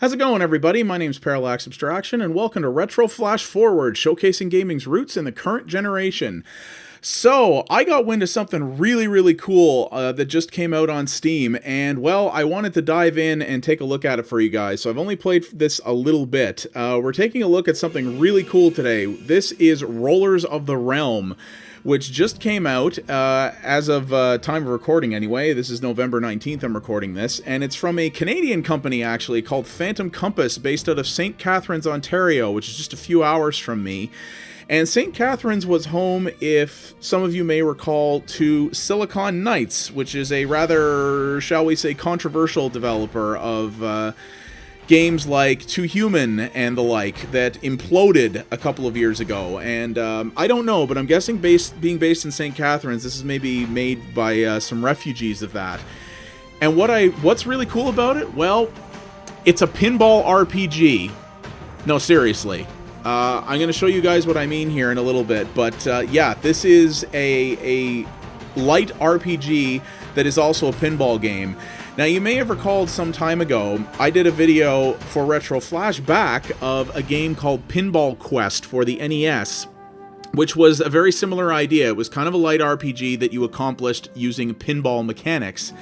How's it going, everybody? My name's Parallax Abstraction, and welcome to Retro Flashforward, showcasing gaming's roots in the current generation. So, I got wind of something really cool that just came out on Steam, and, well, I wanted to dive in and take a look at it for you guys, so I've only played this a little bit. We're taking a look at something really cool today. This is Rollers of the Realm, which just came out as of time of recording anyway. This is November 19th I'm recording this, and it's from a Canadian company actually called Phantom Compass, based out of St. Catharines, Ontario, which is just a few hours from me. And St. Catharines was home, if some of you may recall, to Silicon Knights, which is a rather, shall we say, controversial developer of games like Too Human and the like that imploded a couple of years ago. And I don't know, but I'm guessing being based in St. Catharines, this is maybe made by some refugees of that. And what's really cool about it? Well, it's a pinball RPG. No, seriously. I'm going to show you guys what I mean here in a little bit, but yeah, this is a light RPG that is also a pinball game. Now, you may have recalled some time ago, I did a video for Retro Flashback of a game called Pinball Quest for the NES, which was a very similar idea. It was kind of a light RPG that you accomplished using pinball mechanics.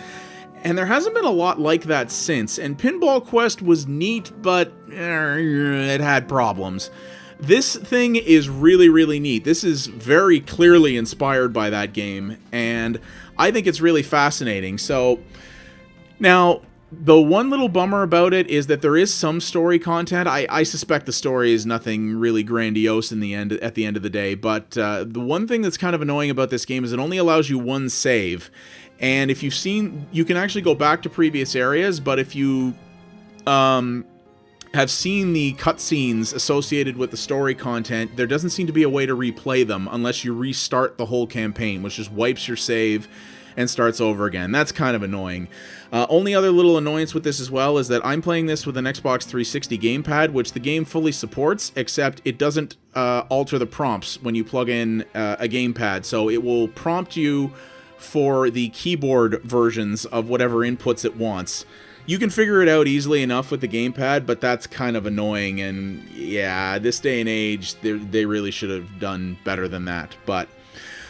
And there hasn't been a lot like that since, and Pinball Quest was neat, but it had problems. This thing is really neat. This is very clearly inspired by that game, and I think it's really fascinating. So, now, the one little bummer about it is that there is some story content. I suspect the story is nothing really grandiose at the end of the day, but the one thing that's kind of annoying about this game is it only allows you one save. And if you've seen, you can actually go back to previous areas, but if you have seen the cutscenes associated with the story content, there doesn't seem to be a way to replay them unless you restart the whole campaign, which just wipes your save and starts over again. That's kind of annoying. Only other little annoyance with this as well is that I'm playing this with an Xbox 360 gamepad, which the game fully supports, except it doesn't alter the prompts when you plug in a gamepad. So it will prompt you for the keyboard versions of whatever inputs it wants. You can figure it out easily enough with the gamepad, but that's kind of annoying, and yeah, this day and age, they really should have done better than that. But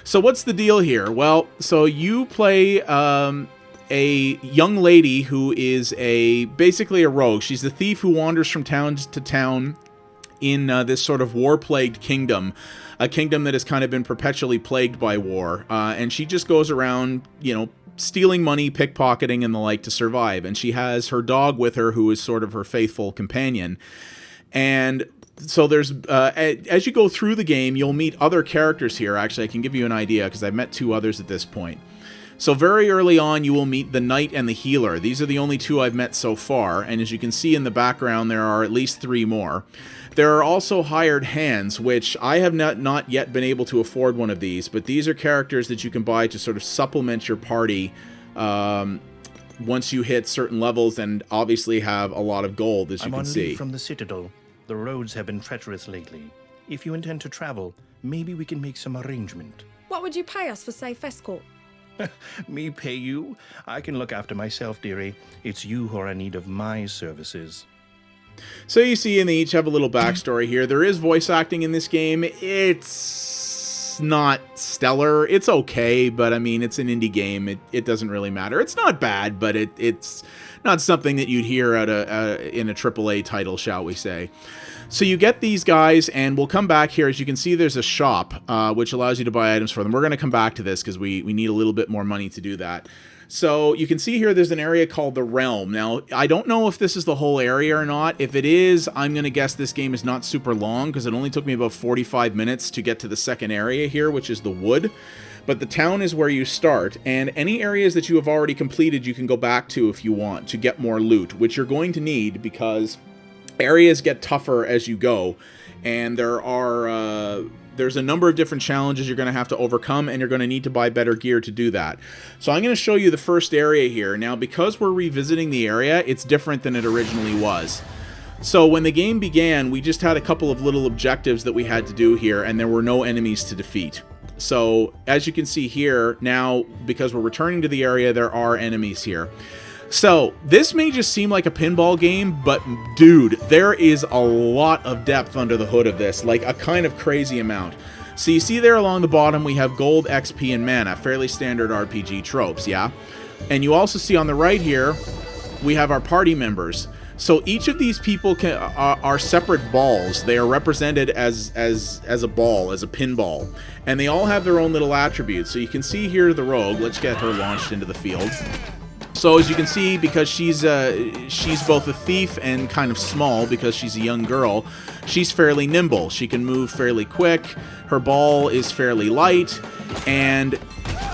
so what's the deal here? Well, so you play a young lady who is basically a rogue. She's a thief who wanders from town to town in this sort of war-plagued kingdom, a kingdom that has kind of been perpetually plagued by war, and she just goes around, you know, stealing money, pickpocketing, and the like to survive. And she has her dog with her, who is sort of her faithful companion. And so there's, as you go through the game, you'll meet other characters here. Actually, I can give you an idea, because I've met two others at this point. So very early on, you will meet the Knight and the Healer. These are the only two I've met so far, and as you can see in the background, there are at least 3 more. There are also hired hands, which I have not yet been able to afford one of these, but these are characters that you can buy to sort of supplement your party once you hit certain levels, and obviously have a lot of gold, as you can see. I'm on leave from the Citadel. The roads have been treacherous lately. If you intend to travel, maybe we can make some arrangement. What would you pay us for safe escort? Me pay you? I can look after myself, dearie. It's you who are in need of my services. So you see, and they each have a little backstory here. There is voice acting in this game. It's not stellar. It's okay, but I mean, it's an indie game. It doesn't really matter. It's not bad, but it's not something that you'd hear in a AAA title, shall we say. So you get these guys, and we'll come back here. As you can see, there's a shop, which allows you to buy items for them. We're going to come back to this, because we need a little bit more money to do that. So you can see here there's an area called the Realm. Now, I don't know if this is the whole area or not. If it is, I'm going to guess this game is not super long, because it only took me about 45 minutes to get to the second area here, which is the wood. But the town is where you start, and any areas that you have already completed you can go back to if you want to get more loot, which you're going to need, because areas get tougher as you go, and there's a number of different challenges you're going to have to overcome, and you're going to need to buy better gear to do that. So I'm going to show you the first area here. Now, because we're revisiting the area, it's different than it originally was. So when the game began, we just had a couple of little objectives that we had to do here, and there were no enemies to defeat. So as you can see here, now, because we're returning to the area, there are enemies here. So, this may just seem like a pinball game, but dude, there is a lot of depth under the hood of this, like a kind of crazy amount. So you see there along the bottom we have gold, XP, and mana, fairly standard RPG tropes, yeah? And you also see on the right here, we have our party members. So each of these people are separate balls. They are represented as a ball, as a pinball. And they all have their own little attributes. So you can see here the rogue. Let's get her launched into the field. So as you can see, because she's both a thief and kind of small because she's a young girl, she's fairly nimble. She can move fairly quick. Her ball is fairly light, and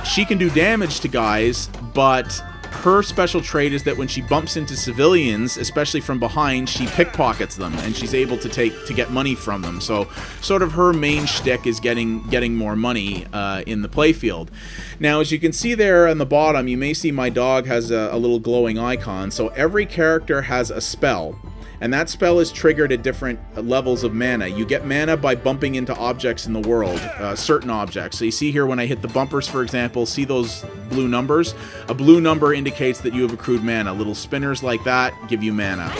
she can do damage to guys, but her special trait is that when she bumps into civilians, especially from behind, she pickpockets them, and she's able to get money from them. So sort of her main shtick is getting more money in the playfield. Now, as you can see there on the bottom, you may see my dog has a little glowing icon. So every character has a spell, and that spell is triggered at different levels of mana. You get mana by bumping into objects in the world, certain objects. So you see here when I hit the bumpers, for example, see those blue numbers? A blue number indicates that you have accrued mana. Little spinners like that give you mana.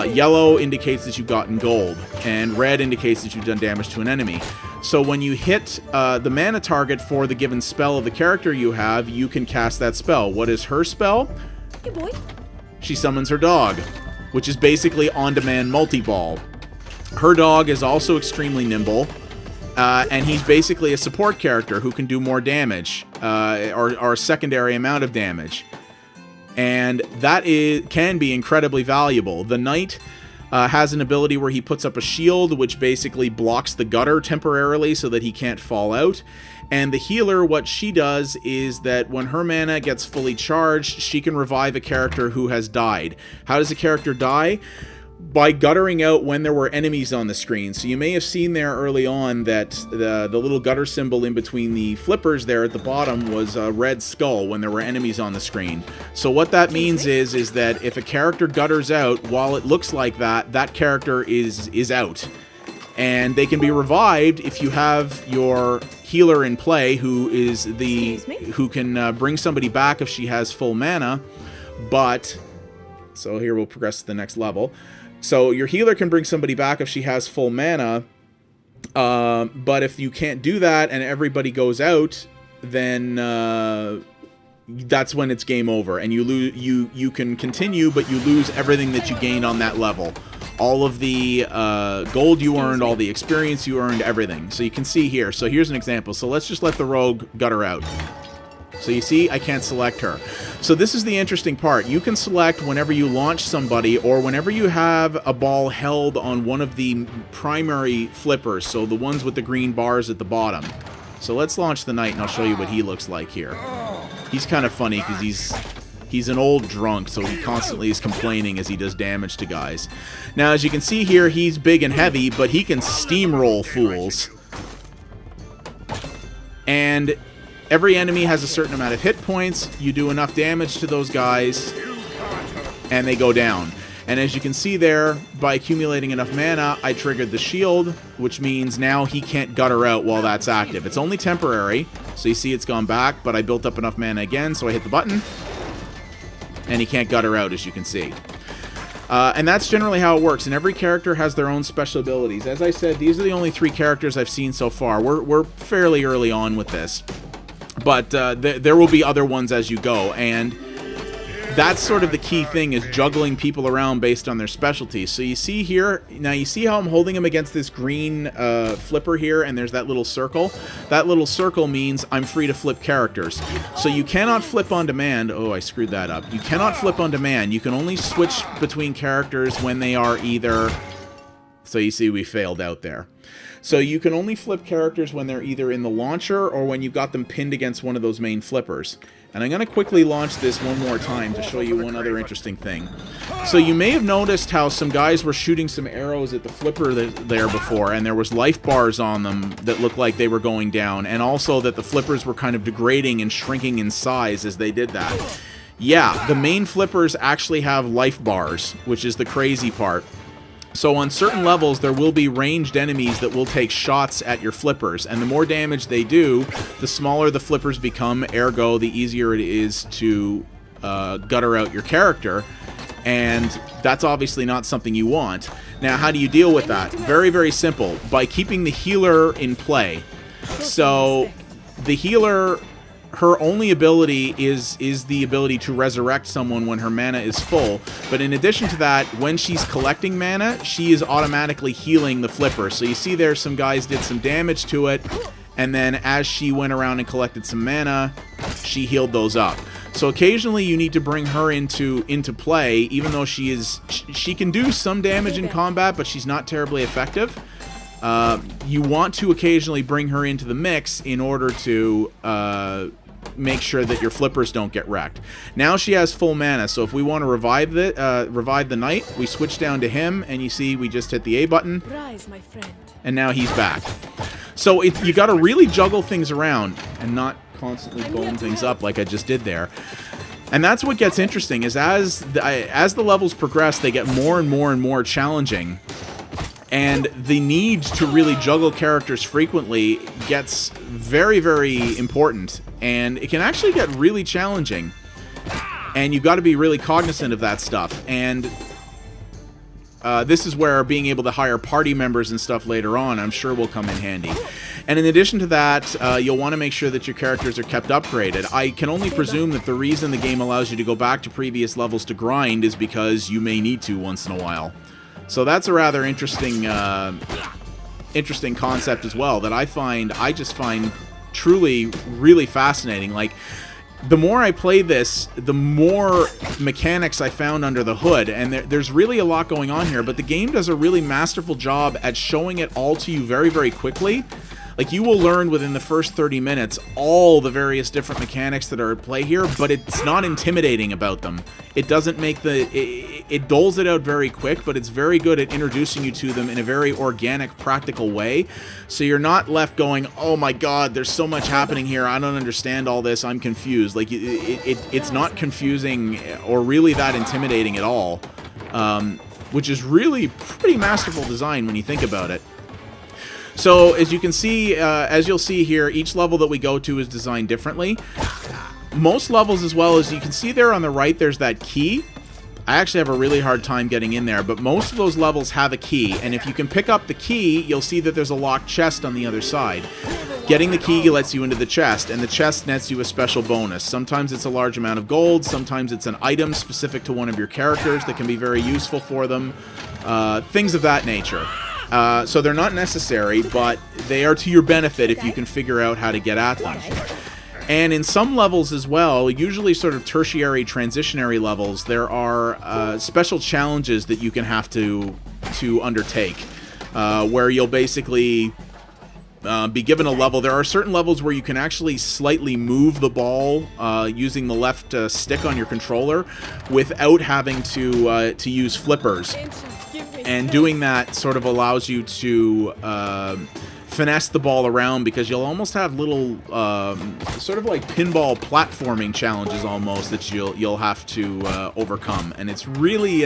Yellow indicates that you've gotten gold, and red indicates that you've done damage to an enemy. So when you hit the mana target for the given spell of the character you have, you can cast that spell. What is her spell? Hey, boy. She summons her dog, which is basically on-demand multi-ball. Her dog is also extremely nimble, and he's basically a support character who can do more damage, or a secondary amount of damage. And that can be incredibly valuable. The knight has an ability where he puts up a shield, which basically blocks the gutter temporarily so that he can't fall out. And the healer, what she does is that when her mana gets fully charged, she can revive a character who has died. How does a character die? By guttering out when there were enemies on the screen. So you may have seen there early on that the little gutter symbol in between the flippers there at the bottom was a red skull when there were enemies on the screen. So what that means is that if a character gutters out, while it looks like that character is out. And they can be revived if you have your healer in play, who can bring somebody back if she has full mana. But so here we'll progress to the next level. So your healer can bring somebody back if she has full mana. But if you can't do that and everybody goes out, then that's when it's game over, and you can continue, but you lose everything that you gained on that level. All of the gold you earned, all the experience you earned, everything. So you can see here. So here's an example. So let's just let the rogue gutter out. So you see, I can't select her. So this is the interesting part. You can select whenever you launch somebody, or whenever you have a ball held on one of the primary flippers, so the ones with the green bars at the bottom. So let's launch the knight, and I'll show you what he looks like here. He's kind of funny because he's an old drunk, so he constantly is complaining as he does damage to guys. Now, as you can see here, he's big and heavy, but he can steamroll fools. And every enemy has a certain amount of hit points. You do enough damage to those guys, and they go down. And as you can see there, by accumulating enough mana, I triggered the shield, which means now he can't gutter out while that's active. It's only temporary, so you see it's gone back, but I built up enough mana again, so I hit the button, and he can't gutter out, as you can see. And that's generally how it works, and every character has their own special abilities. As I said, these are the only 3 characters I've seen so far. We're fairly early on with this. But there will be other ones as you go, and that's sort of the key thing, is juggling people around based on their specialties. So you see here, now you see how I'm holding him against this green flipper here, and there's that little circle? That little circle means I'm free to flip characters. So you cannot flip on demand. Oh, I screwed that up. You cannot flip on demand. You can only switch between characters when they are either... So you see we failed out there. So you can only flip characters when they're either in the launcher or when you've got them pinned against one of those main flippers. And I'm going to quickly launch this one more time to show you one other interesting thing. So you may have noticed how some guys were shooting some arrows at the flipper there before, and there was life bars on them that looked like they were going down, and also that the flippers were kind of degrading and shrinking in size as they did that. Yeah, the main flippers actually have life bars, which is the crazy part. So on certain levels, there will be ranged enemies that will take shots at your flippers, and the more damage they do, the smaller the flippers become, ergo the easier it is to gutter out your character, and that's obviously not something you want. Now, how do you deal with that? Very, very simple. By keeping the healer in play. So, the healer, her only ability is the ability to resurrect someone when her mana is full. But in addition to that, when she's collecting mana, she is automatically healing the flipper. So you see there some guys did some damage to it, and then as she went around and collected some mana, she healed those up. So occasionally you need to bring her into play, even though she can do some damage in combat, but she's not terribly effective. You want to occasionally bring her into the mix in order to make sure that your flippers don't get wrecked. Now she has full mana, so if we want to revive the knight, we switch down to him, and you see we just hit the A button, Rise, my friend. and now he's back. So you got to really juggle things around and not constantly bone things up like I just did there. And that's what gets interesting, is as the levels progress, they get more and more and more challenging. And the need to really juggle characters frequently gets very, very important. And it can actually get really challenging. And you've got to be really cognizant of that stuff. And this is where being able to hire party members and stuff later on, I'm sure, will come in handy. And in addition to that, you'll want to make sure that your characters are kept upgraded. I can only presume that the reason the game allows you to go back to previous levels to grind is because you may need to once in a while. So that's a rather interesting concept as well, that I just find truly really fascinating. Like, the more I play this, the more mechanics I found under the hood, and there's really a lot going on here, but the game does a really masterful job at showing it all to you very, very quickly. Like, you will learn within the first 30 minutes all the various different mechanics that are at play here, but it's not intimidating about them. It doesn't make it doles it out very quick, but it's very good at introducing you to them in a very organic, practical way. So you're not left going, oh my god, there's so much happening here, I don't understand all this, I'm confused. Like, it's not confusing or really that intimidating at all, which is really pretty masterful design when you think about it. So, as you can see, as you'll see here, each level that we go to is designed differently. Most levels, as well, as you can see there on the right, there's that key. I actually have a really hard time getting in there, but most of those levels have a key, and if you can pick up the key, you'll see that there's a locked chest on the other side. Getting the key lets you into the chest, and the chest nets you a special bonus. Sometimes it's a large amount of gold, sometimes it's an item specific to one of your characters that can be very useful for them, things of that nature. So they're not necessary, but they are to your benefit if you can figure out how to get at them. And in some levels as well, usually sort of tertiary, transitionary levels, there are special challenges that you can have to undertake, where you'll basically be given a level. There are certain levels where you can actually slightly move the ball using the left stick on your controller without having to use flippers. And doing that sort of allows you to finesse the ball around, because you'll almost have little sort of like pinball platforming challenges almost that you'll have to overcome, and it's really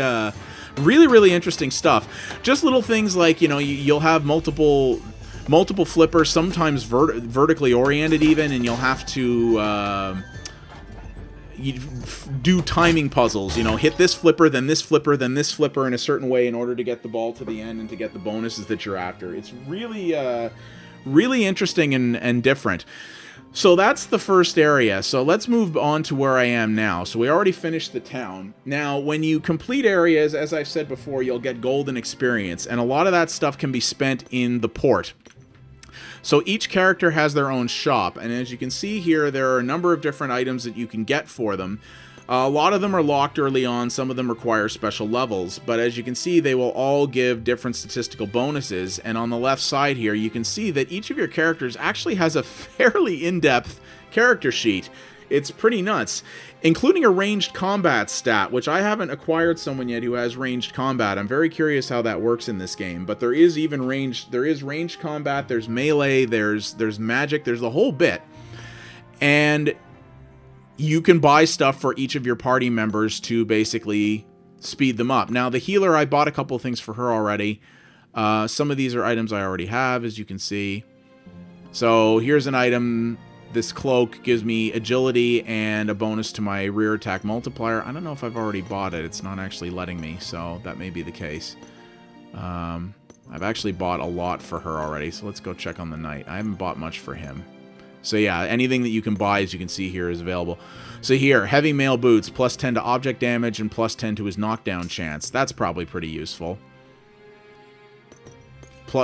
really interesting stuff. Just little things like, you know, you'll have multiple flippers, sometimes vertically oriented even, and you'll have to you do timing puzzles, you know, hit this flipper, then this flipper, then this flipper in a certain way in order to get the ball to the end and to get the bonuses that you're after. It's really really interesting and different. So that's the first area. So let's move on to where I am now. So we already finished the town. Now, when you complete areas, as I've said before, you'll get golden experience, and a lot of that stuff can be spent in the port. So each character has their own shop, and as you can see here, there are a number of different items that you can get for them. A lot of them are locked early on, some of them require special levels, but as you can see, they will all give different statistical bonuses, and on the left side here, you can see that each of your characters actually has a fairly in-depth character sheet. It's pretty nuts, including a ranged combat stat, which I haven't acquired someone yet who has ranged combat. I'm very curious how that works in this game, but there is ranged combat, there's melee, there's magic, there's the whole bit. And you can buy stuff for each of your party members to basically speed them up. Now, the healer, I bought a couple of things for her already. Some of these are items I already have, as you can see. So here's an item this cloak gives me agility and a bonus to my rear attack multiplier. I don't know if I've already bought it. It's not actually letting me, so that may be the case. I've actually bought a lot for her already, so let's go check on the knight. I haven't bought much for him. So yeah, anything that you can buy, as you can see here, is available. So here, heavy mail boots, plus 10 to object damage and plus 10 to his knockdown chance. That's probably pretty useful.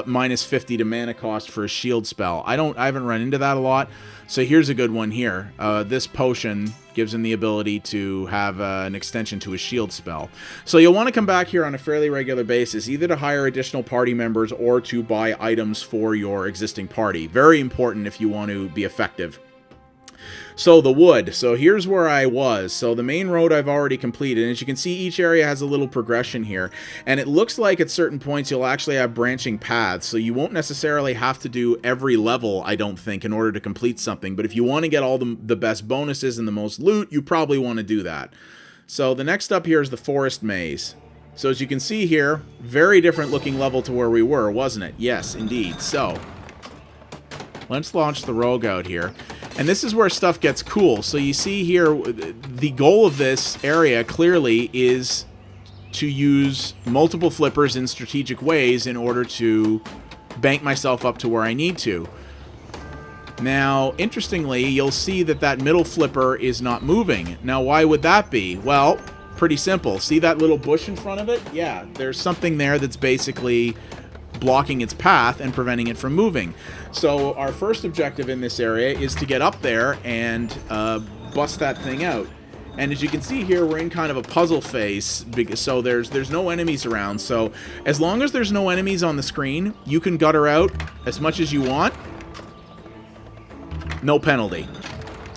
Minus 50 to mana cost for a shield spell. I haven't run into that a lot. So here's a good one here. This potion gives him the ability to have an extension to his shield spell. So you'll want to come back here on a fairly regular basis, either to hire additional party members or to buy items for your existing party. Very important if you want to be effective. So the wood. So here's where I was. So the main road I've already completed. And as you can see, each area has a little progression here. And it looks like at certain points you'll actually have branching paths. So you won't necessarily have to do every level, I don't think, in order to complete something. But if you want to get all the best bonuses and the most loot, you probably want to do that. So the next up here is the forest maze. So as you can see here, very different looking level to where we were, wasn't it? Yes, indeed. So let's launch the rogue out here. And this is where stuff gets cool. So you see here, the goal of this area clearly is to use multiple flippers in strategic ways in order to bank myself up to where I need to. Now, interestingly, you'll see that that middle flipper is not moving. Now, why would that be? Well, pretty simple. See that little bush in front of it? Yeah, there's something there that's basically blocking its path and preventing it from moving. So our first objective in this area is to get up there and bust that thing out. And as you can see here, we're in kind of a puzzle phase, so there's no enemies around. So as long as there's no enemies on the screen, you can gutter out as much as you want. No penalty.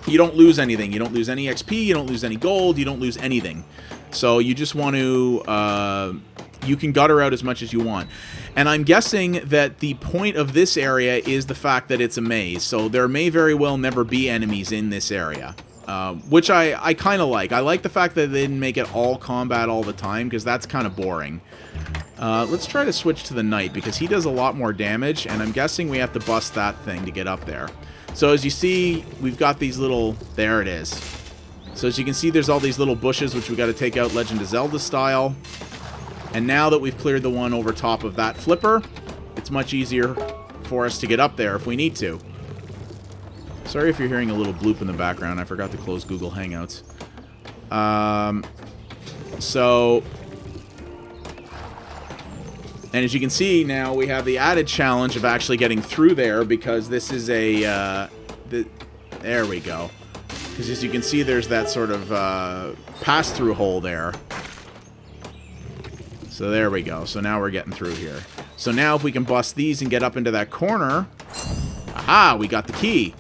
You don't lose anything. You don't lose any XP, you don't lose any gold, you don't lose anything. So you just want to you can gutter out as much as you want. And I'm guessing that the point of this area is the fact that it's a maze. So there may very well never be enemies in this area, which I kind of like. I like the fact that they didn't make it all combat all the time, because that's kind of boring. Let's try to switch to the knight, because he does a lot more damage, and I'm guessing we have to bust that thing to get up there. So as you see, we've got these little... There it is. So as you can see, there's all these little bushes, which we got to take out Legend of Zelda style. And now that we've cleared the one over top of that flipper, it's much easier for us to get up there if we need to. Sorry if you're hearing a little bloop in the background. I forgot to close Google Hangouts. And as you can see now, we have the added challenge of actually getting through there, because this is a... there we go. Because as you can see, there's that sort of pass-through hole there. So there we go. So now we're getting through here. So now if we can bust these and get up into that corner... Aha! We got the key.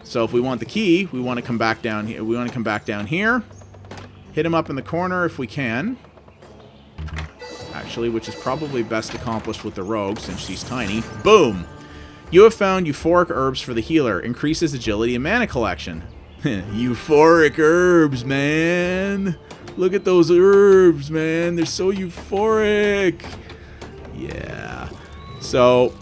So if we want the key, we want to come back down here. We want to come back down here. Hit him up in the corner if we can. Actually, which is probably best accomplished with the rogue, since she's tiny. Boom! You have found euphoric herbs for the healer. Increases agility and mana collection. Euphoric herbs, man! Look at those herbs, man. They're so euphoric. Yeah. So,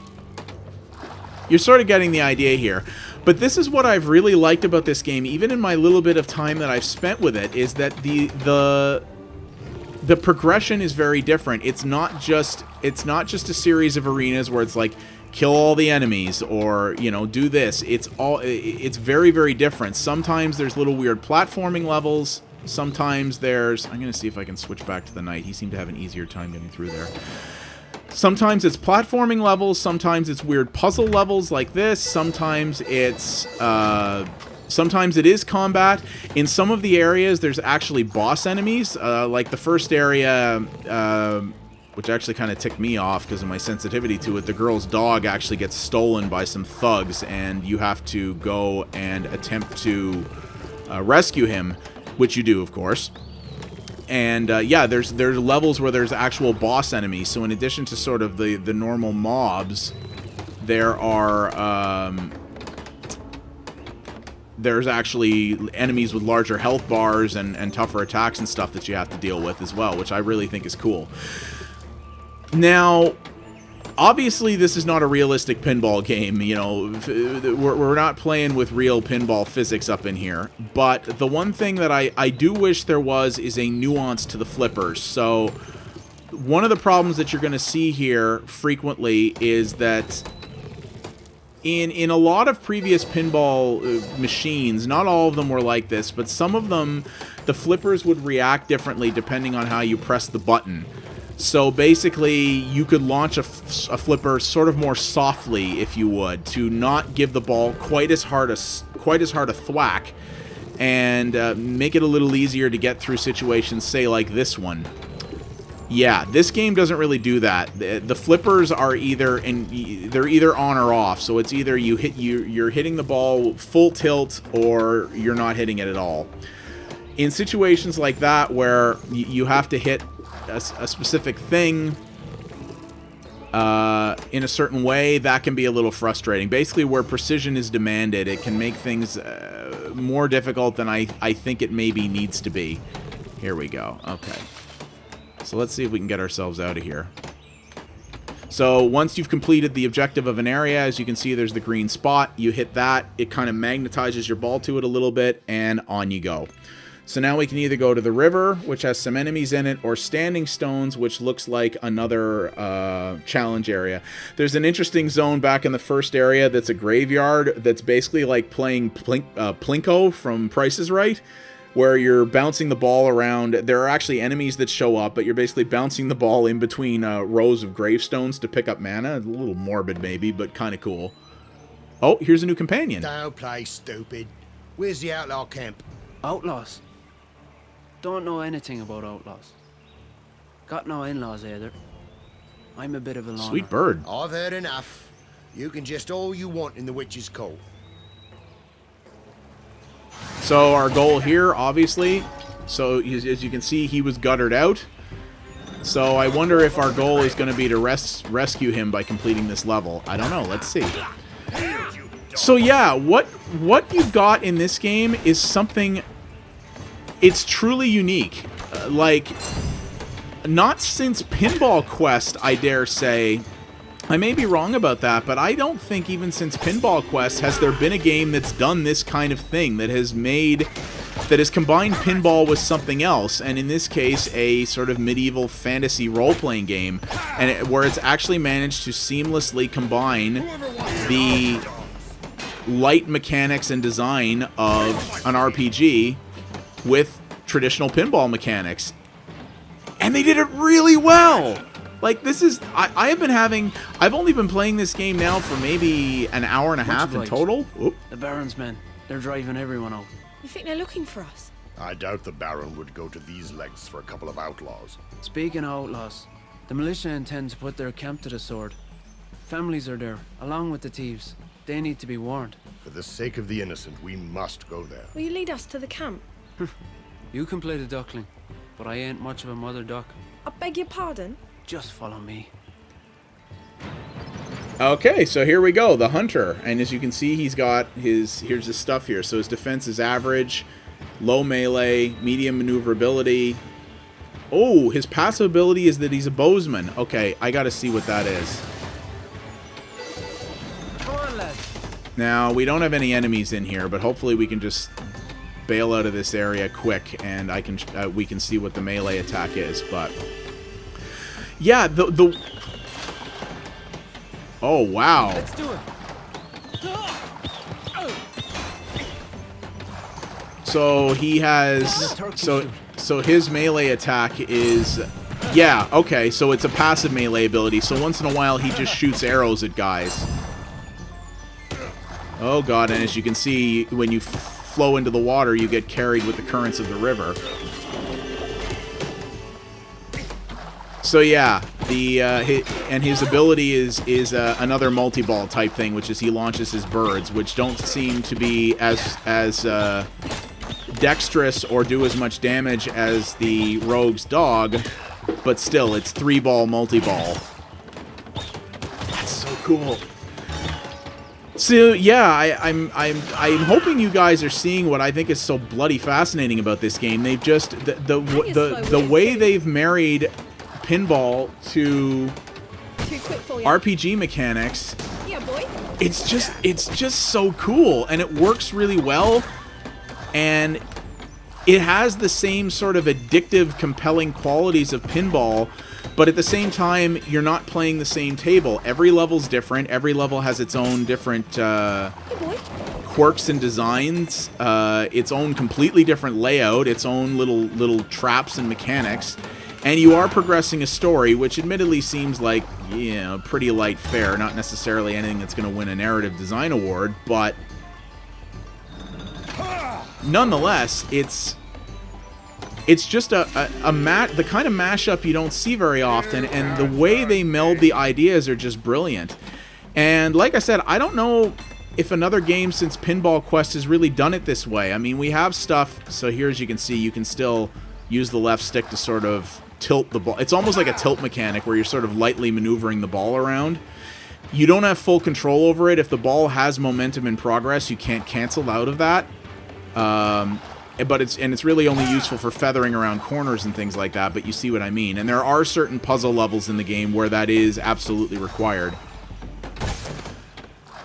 you're sort of getting the idea here. But this is what I've really liked about this game, even in my little bit of time that I've spent with it, is that the progression is very different. It's not just a series of arenas where it's like, kill all the enemies, or, you know, do this. It's very, very different. Sometimes there's little weird platforming levels. Sometimes there's... I'm going to see if I can switch back to the knight. He seemed to have an easier time getting through there. Sometimes it's platforming levels. Sometimes it's weird puzzle levels like this. Sometimes it's... sometimes it is combat. In some of the areas, there's actually boss enemies. Like the first area... which actually kind of ticked me off because of my sensitivity to it. The girl's dog actually gets stolen by some thugs, and you have to go and attempt to rescue him, which you do, of course. And yeah, there's levels where there's actual boss enemies. So in addition to sort of the normal mobs, there are there's actually enemies with larger health bars and tougher attacks and stuff that you have to deal with as well, which I really think is cool. Now, obviously this is not a realistic pinball game, you know, we're not playing with real pinball physics up in here, but the one thing that I do wish there was is a nuance to the flippers. So one of the problems that you're going to see here frequently is that in a lot of previous pinball machines, not all of them were like this, but some of them, the flippers would react differently depending on how you press the button. So basically, you could launch a flipper sort of more softly, if you would, to not give the ball quite as hard a thwack, and make it a little easier to get through situations, say like this one. Yeah, this game doesn't really do that. The flippers are either on or off. So it's either you're hitting the ball full tilt or you're not hitting it at all. In situations like that where you have to hit a specific thing in a certain way, that can be a little frustrating. Basically, where precision is demanded, it can make things more difficult than I think it maybe needs to be. Here we go. Okay. So let's see if we can get ourselves out of here. So once you've completed the objective of an area, as you can see, there's the green spot. You hit that, it kind of magnetizes your ball to it a little bit, and on you go. So now we can either go to the river, which has some enemies in it, or Standing Stones, which looks like another challenge area. There's an interesting zone back in the first area that's a graveyard that's basically like playing Plinko from Price is Right, where you're bouncing the ball around. There are actually enemies that show up, but you're basically bouncing the ball in between rows of gravestones to pick up mana. A little morbid maybe, but kind of cool. Oh, here's a new companion. Don't play stupid. Where's the outlaw camp? Outlaws? Don't know anything about outlaws. Got no in-laws either. I'm a bit of a loner. Sweet bird. I've heard enough. You can just all you want in the Witch's Cove. So our goal here, obviously, so as you can see, he was guttered out. So I wonder if our goal is going to be to rescue him by completing this level. I don't know. Let's see. So yeah, what you've got in this game is something... It's truly unique. Like, not since Pinball Quest, I dare say. I may be wrong about that, but I don't think even since Pinball Quest has there been a game that's done this kind of thing, that has combined pinball with something else, and in this case, a sort of medieval fantasy role-playing game, and where it's actually managed to seamlessly combine the light mechanics and design of an RPG with traditional pinball mechanics. And they did it really well! Like, this is... I've only been playing this game now for maybe an hour and a half in total. Oop. The Baron's men. They're driving everyone out. You think they're looking for us? I doubt the Baron would go to these lengths for a couple of outlaws. Speaking of outlaws, the militia intend to put their camp to the sword. Families are there, along with the thieves. They need to be warned. For the sake of the innocent, we must go there. Will you lead us to the camp? You can play the duckling, but I ain't much of a mother duck. I beg your pardon? Just follow me. Okay, so here we go, the Hunter. And as you can see, he's got here's his stuff here. So his defense is average, low melee, medium maneuverability. Oh, his passive ability is that he's a bowsman. Okay, I gotta see what that is. Come on, lads. Now, we don't have any enemies in here, but hopefully we can just bail out of this area quick, and we can see what the melee attack is. But yeah, the oh wow! Let's do it. So he has so his melee attack is, yeah, okay. So it's a passive melee ability. So once in a while he just shoots arrows at guys. Oh god! And as you can see, when you flow into the water, you get carried with the currents of the river. So yeah, his ability is another multi-ball type thing, which is he launches his birds, which don't seem to be as dexterous or do as much damage as the rogue's dog, but still, it's 3-ball multi-ball. That's so cool. So yeah, I'm hoping you guys are seeing what I think is so bloody fascinating about this game. They've just the way they've married pinball to Too quick for you. RPG mechanics, Yeah, boy. it's just so cool, and it works really well, and it has the same sort of addictive, compelling qualities of pinball, but at the same time, you're not playing the same table. Every level's different. Every level has its own different Hey, boy. quirks and designs, its own completely different layout, its own little traps and mechanics, and you are progressing a story, which admittedly seems like, you know, pretty light fare, not necessarily anything that's going to win a narrative design award, but nonetheless, it's just the kind of mashup you don't see very often, and the way they meld the ideas are just brilliant. And like I said, I don't know if another game since Pinball Quest has really done it this way. I mean, we have stuff, so here as you can see, you can still use the left stick to sort of tilt the ball. It's almost like a tilt mechanic where you're sort of lightly maneuvering the ball around. You don't have full control over it. If the ball has momentum in progress, you can't cancel out of that. But it's really only useful for feathering around corners and things like that, but you see what I mean. And there are certain puzzle levels in the game where that is absolutely required.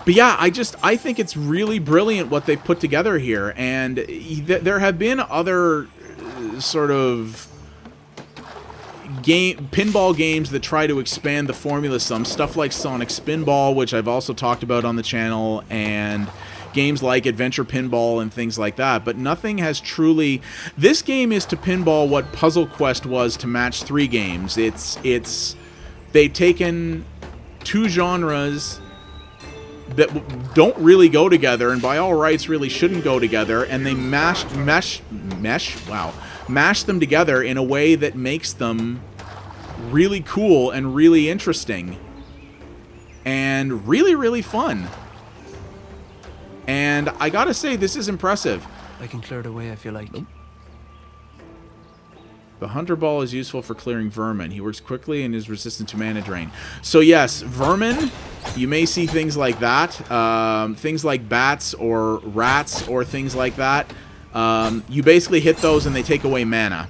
But yeah, I think it's really brilliant what they've put together here, and there have been other sort of pinball games that try to expand the formula some. Stuff like Sonic Spinball, which I've also talked about on the channel, and games like Adventure Pinball and things like that, but nothing has truly... This game is to pinball what Puzzle Quest was to Match 3 games. They've taken two genres that don't really go together, and by all rights really shouldn't go together, and they mash them together in a way that makes them really cool and really interesting and really fun. And I gotta say, this is impressive. I can clear it away if you like. The Hunter Ball is useful for clearing vermin. He works quickly and is resistant to mana drain. So yes, vermin, you may see things like that. Things like bats or rats or things like that. You basically hit those and they take away mana,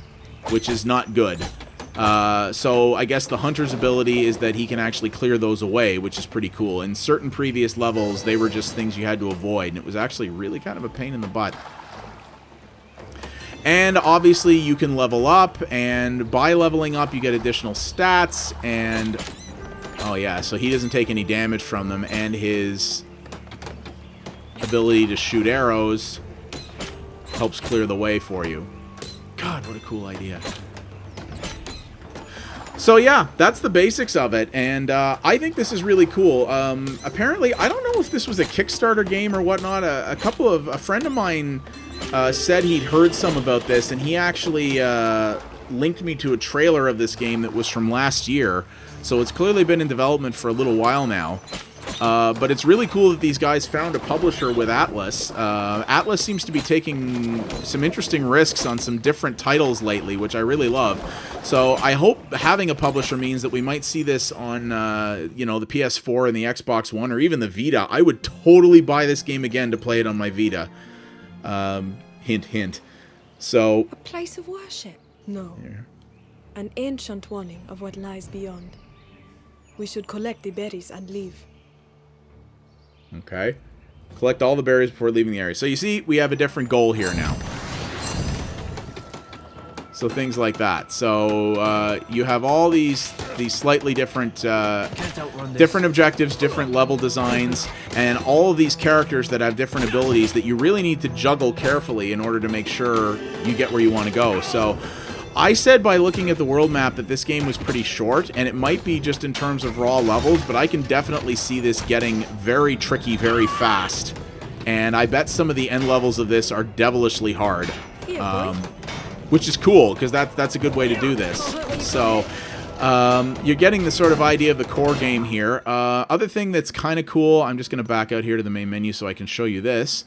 which is not good. So I guess the Hunter's ability is that he can actually clear those away, which is pretty cool. In certain previous levels, they were just things you had to avoid, and it was actually really kind of a pain in the butt. And obviously you can level up, and by leveling up you get additional stats, and oh yeah, so he doesn't take any damage from them, and his ability to shoot arrows helps clear the way for you. God, what a cool idea. So yeah, that's the basics of it, and I think this is really cool. Apparently, I don't know if this was a Kickstarter game or whatnot. A friend of mine said he'd heard some about this, and he actually linked me to a trailer of this game that was from last year. So it's clearly been in development for a little while now. But it's really cool that these guys found a publisher with Atlas. Atlas seems to be taking some interesting risks on some different titles lately, which I really love. So I hope having a publisher means that we might see this on, you know, the PS4 and the Xbox One, or even the Vita. I would totally buy this game again to play it on my Vita. Hint, hint. So... A place of worship? No. An ancient warning of what lies beyond. We should collect the berries and leave. Okay. Collect all the berries before leaving the area. So you see, we have a different goal here now. So things like that. So you have all these slightly different different objectives, different level designs, and all of these characters that have different abilities that you really need to juggle carefully in order to make sure you get where you want to go. So I said by looking at the world map that this game was pretty short, and it might be just in terms of raw levels, but I can definitely see this getting very tricky very fast. And I bet some of the end levels of this are devilishly hard. Which is cool, because that's a good way to do this. So, you're getting the sort of idea of the core game here. Other thing that's kind of cool, I'm just going to back out here to the main menu so I can show you this.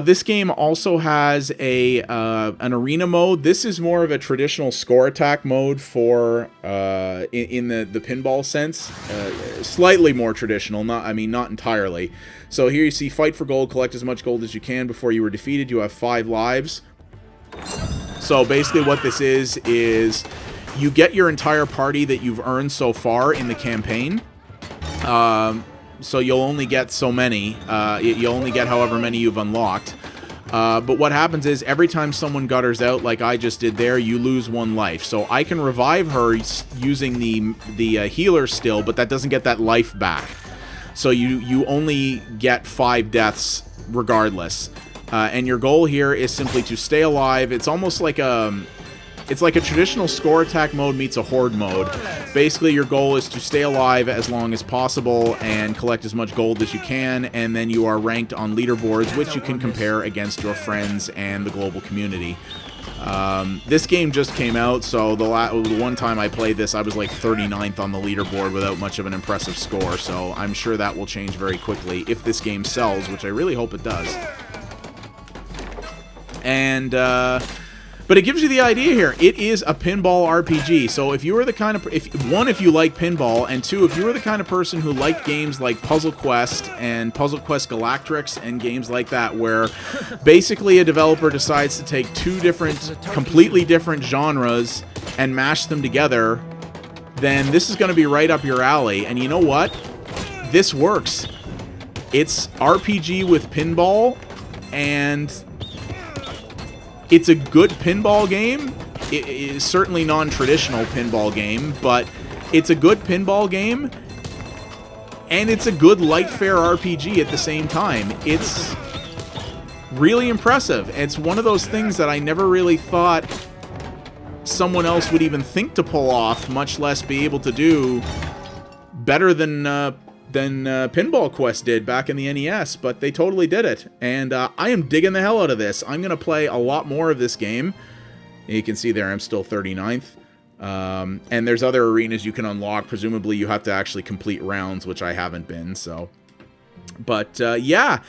This game also has an arena mode. This is more of a traditional score attack mode for in the pinball sense. Slightly more traditional, not entirely. So here you see fight for gold, collect as much gold as you can before you were defeated. You have 5 lives. So basically what this is you get your entire party that you've earned so far in the campaign. So you'll only get so many. You'll only get however many you've unlocked. But what happens is every time someone gutters out, like I just did there, you lose 1 life. So I can revive her using the healer still, but that doesn't get that life back. So you only get 5 deaths regardless. And your goal here is simply to stay alive. It's almost like it's like a traditional score attack mode meets a horde mode. Basically, your goal is to stay alive as long as possible and collect as much gold as you can, and then you are ranked on leaderboards, which you can compare against your friends and the global community. This game just came out, so the one time I played this, I was like 39th on the leaderboard without much of an impressive score, so I'm sure that will change very quickly if this game sells, which I really hope it does. And, but it gives you the idea here. It is a pinball RPG. So if you were the kind of... if you like pinball, and 2, if you were the kind of person who liked games like Puzzle Quest and Puzzle Quest Galactrix and games like that, where basically a developer decides to take 2 completely different genres and mash them together, then this is going to be right up your alley. And you know what? This works. It's RPG with pinball, and... it's a good pinball game. It is certainly non-traditional pinball game, but it's a good pinball game, and it's a good light fare RPG at the same time. It's really impressive. It's one of those things that I never really thought someone else would even think to pull off, much less be able to do better than Pinball Quest did back in the NES, but they totally did it, and I am digging the hell out of this. I'm going to play a lot more of this game. You can see there I'm still 39th, and there's other arenas you can unlock. Presumably you have to actually complete rounds, which I haven't been, so... but, yeah,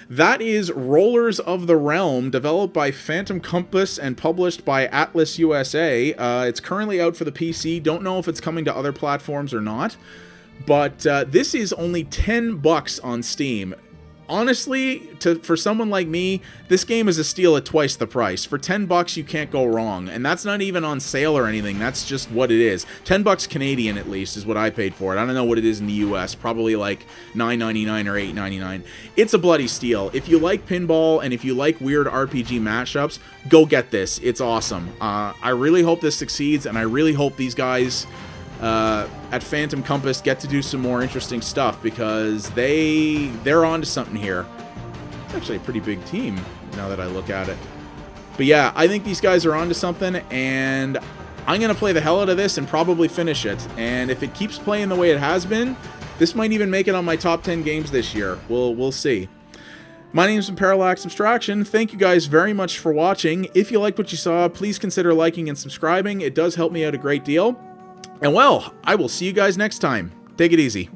that is Rollers of the Realm, developed by Phantom Compass and published by Atlas USA. It's currently out for the PC. Don't know if it's coming to other platforms or not. But this is only $10 on Steam. Honestly, for someone like me, this game is a steal at twice the price. For $10, you can't go wrong. And that's not even on sale or anything. That's just what it is. $10 Canadian, at least, is what I paid for it. I don't know what it is in the US. Probably like $9.99 or $8.99. It's a bloody steal. If you like pinball and if you like weird RPG mashups, go get this. It's awesome. I really hope this succeeds, and I really hope these guys... at Phantom Compass get to do some more interesting stuff, because they're onto something here. It's actually a pretty big team now that I look at it. But yeah, I think these guys are onto something, and I'm going to play the hell out of this and probably finish it. And if it keeps playing the way it has been, this might even make it on my top 10 games this year. We'll see. My name is Parallax Abstraction. Thank you guys very much for watching. If you liked what you saw, please consider liking and subscribing. It does help me out a great deal. And well, I will see you guys next time. Take it easy.